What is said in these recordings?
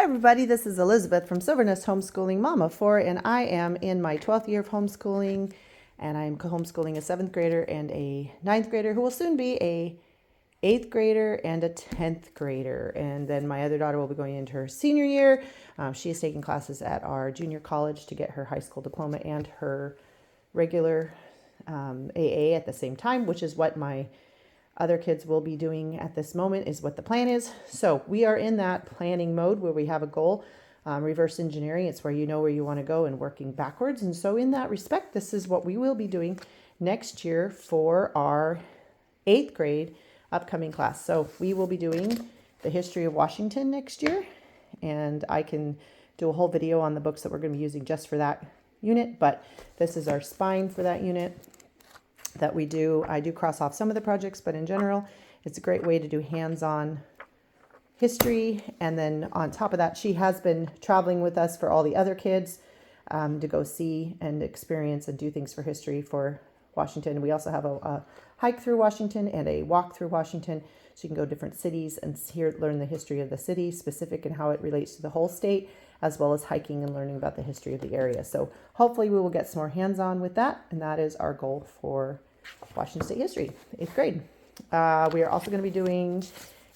Everybody, this is Elizabeth from Silvernest Homeschooling Mom of 4, and I am in my 12th year of homeschooling, and I'm homeschooling a 7th grader and a 9th grader who will soon be a 8th grader and a 10th grader. And then my other daughter will be going into her senior year. She is taking classes at our junior college to get her high school diploma and her regular AA at the same time, which is what my other kids will be doing at this moment, is what the plan is. So we are in that planning mode where we have a goal. Reverse engineering, it's where you know where you want to go and working backwards. And so in that respect, this is what we will be doing next year for our 8th grade upcoming class. So we will be doing the history of Washington next year, and I can do a whole video on the books that we're going to be using just for that unit, but this is our spine for that unit that we do. I do cross off some of the projects, but in general, it's a great way to do hands-on history. And then on top of that, she has been traveling with us for all the other kids to go see and experience and do things for history for Washington. We also have a hike through Washington and a walk through Washington. So you can go to different cities and learn the history of the city specific and how it relates to the whole state, as well as hiking and learning about the history of the area. So hopefully we will get some more hands-on with that. And that is our goal for Washington State history, 8th grade. We are also going to be doing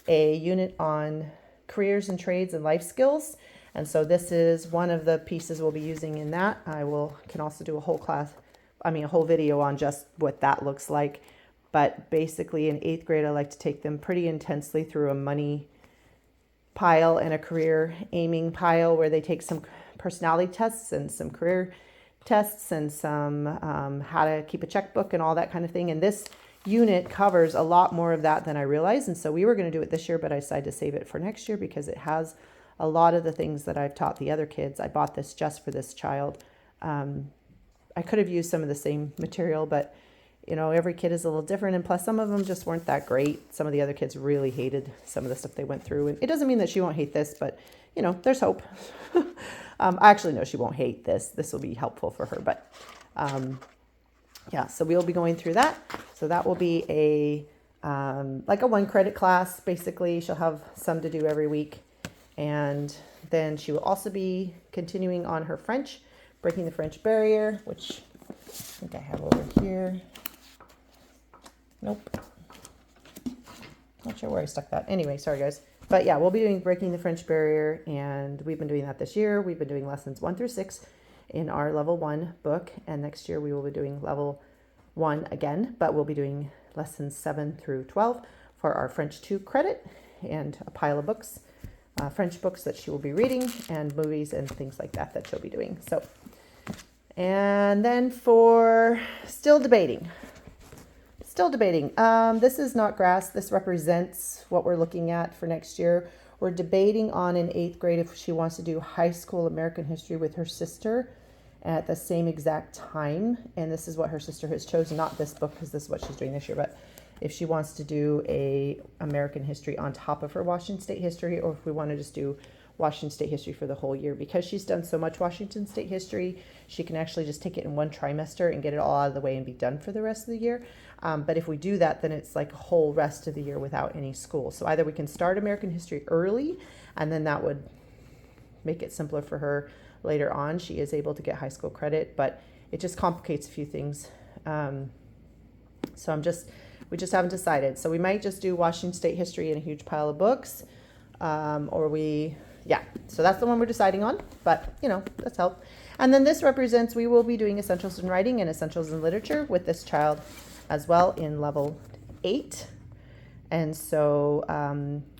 a unit on careers and trades and life skills. And so this is one of the pieces we'll be using in that. Can also do a whole video on just what that looks like. But basically in 8th grade, I like to take them pretty intensely through a money pile and a career aiming pile where they take some personality tests and some career tests and some how to keep a checkbook and all that kind of thing. And this unit covers a lot more of that than I realized. And so we were going to do it this year, but I decided to save it for next year because it has a lot of the things that I've taught the other kids. I bought this just for this child. I could have used some of the same material, but you know, every kid is a little different. And plus some of them just weren't that great. Some of the other kids really hated some of the stuff they went through. And it doesn't mean that she won't hate this, but you know, there's hope. Actually, no, she won't hate this. This will be helpful for her. But yeah, so we'll be going through that. So that will be like a 1-credit class, basically. She'll have some to do every week. And then she will also be continuing on her French, breaking the French barrier, which I think I have over here. Nope. Not sure where I stuck that. Anyway, sorry guys. But yeah, we'll be doing breaking the French barrier, and we've been doing that this year. We've been doing lessons 1 through 6 in our level 1 book, and next year we will be doing level 1 again, but we'll be doing lessons 7 through 12 for our French 2 credit, and a pile of books, French books that she will be reading, and movies and things like that she'll be doing. So, and then for still debating. This is not grass. This represents what we're looking at for next year. We're debating on in 8th grade if she wants to do high school American history with her sister at the same exact time. And this is what her sister has chosen, not this book because this is what she's doing this year, but if she wants to do a American history on top of her Washington State history, or if we want to just do Washington State history for the whole year. Because she's done so much Washington State history, she can actually just take it in one trimester and get it all out of the way and be done for the rest of the year. But if we do that, then it's like a whole rest of the year without any school. So either we can start American history early, and then that would make it simpler for her later on. She is able to get high school credit, but it just complicates a few things. So we just haven't decided. So we might just do Washington State history in a huge pile of books, so that's the one we're deciding on, but you know, let's help. And then this represents, we will be doing essentials in writing and essentials in literature with this child as well in level 8. And so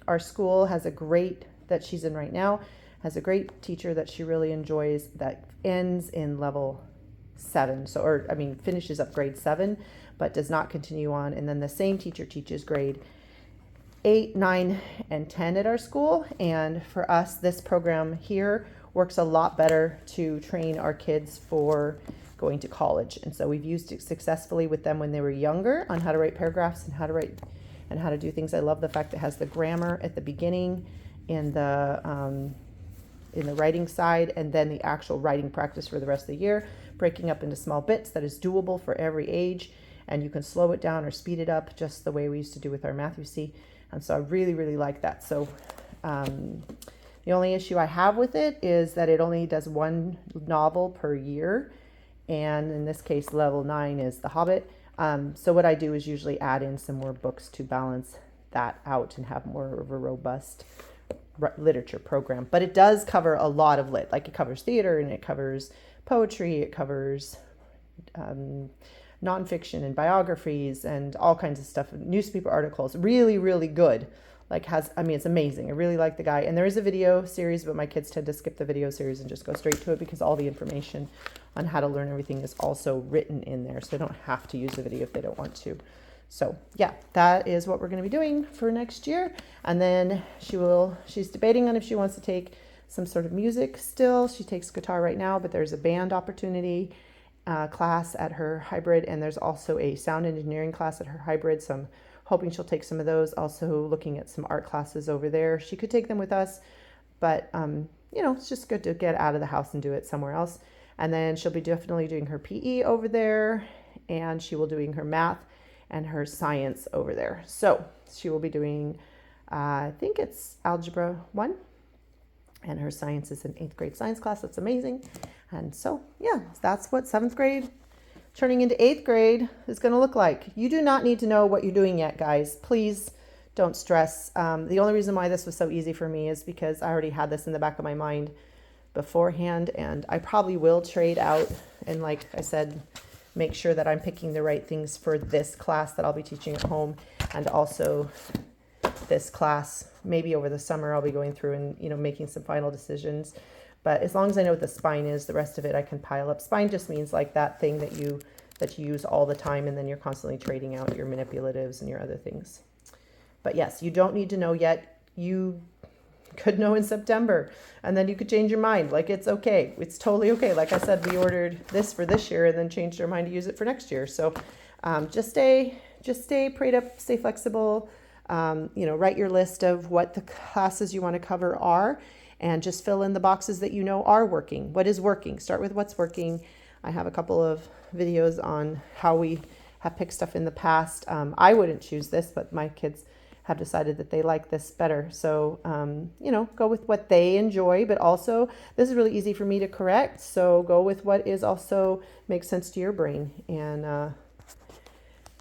our school has that she's in right now, has a great teacher that she really enjoys that ends in level 7. Finishes up grade 7, but does not continue on. And then the same teacher teaches grade 8, 9, and 10 at our school. And for us, this program here works a lot better to train our kids for going to college. And so we've used it successfully with them when they were younger on how to write paragraphs and how to do things. I love the fact that it has the grammar at the beginning in the writing side, and then the actual writing practice for the rest of the year, breaking up into small bits that is doable for every age. And you can slow it down or speed it up just the way we used to do with our math, you see. And so I really, really like that. So the The only issue I have with it is that it only does one novel per year. And in this case, level 9 is The Hobbit. So what I do is usually add in some more books to balance that out and have more of a robust literature program. But it does cover a lot of lit. Like it covers theater and it covers poetry. It covers nonfiction and biographies and all kinds of stuff. Newspaper articles. Really, really good. It's amazing. I really like the guy. And there is a video series, but my kids tend to skip the video series and just go straight to it because all the information on how to learn everything is also written in there. So they don't have to use the video if they don't want to. So yeah, that is what we're going to be doing for next year. And then she's debating on if she wants to take some sort of music still. She takes guitar right now, but there's a band opportunity class at her hybrid. And there's also a sound engineering class at her hybrid. So I'm hoping she'll take some of those. Also looking at some art classes over there. She could take them with us, but it's just good to get out of the house and do it somewhere else. And then she'll be definitely doing her PE over there, and she will be doing her math and her science over there. So she will be doing, I think it's Algebra 1, and her science is an 8th grade science class. That's amazing. And so, yeah, that's what 7th grade turning into 8th grade is going to look like. You do not need to know what you're doing yet, guys. Please don't stress. The only reason why this was so easy for me is because I already had this in the back of my mind beforehand, and I probably will trade out and, like I said, make sure that I'm picking the right things for this class that I'll be teaching at home, and also this class. Maybe over the summer I'll be going through and making some final decisions. But as long as I know what the spine is, the rest of it I can pile up. Spine just means like that thing that you use all the time, and then you're constantly trading out your manipulatives and your other things. But yes, you don't need to know yet. You could know in September, and then you could change your mind. Like, it's okay. It's totally okay. Like I said, we ordered this for this year and then changed our mind to use it for next year. So just stay prayed up, stay flexible. Write your list of what the classes you want to cover are, and just fill in the boxes that are working. What is working? Start with what's working. I have a couple of videos on how we have picked stuff in the past. I wouldn't choose this, but my kids have decided that they like this better. So, go with what they enjoy, but also this is really easy for me to correct. So go with what is also makes sense to your brain. And,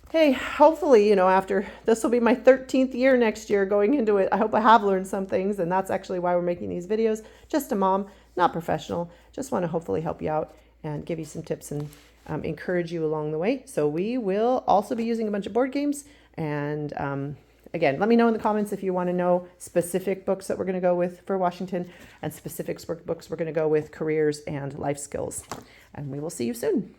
hey, hopefully, after this will be my 13th year next year going into it. I hope I have learned some things, and that's actually why we're making these videos. Just a mom, not professional. Just want to hopefully help you out and give you some tips and encourage you along the way. So we will also be using a bunch of board games. And again, let me know in the comments if you want to know specific books that we're going to go with for Washington, and specific books we're going to go with careers and life skills. And we will see you soon.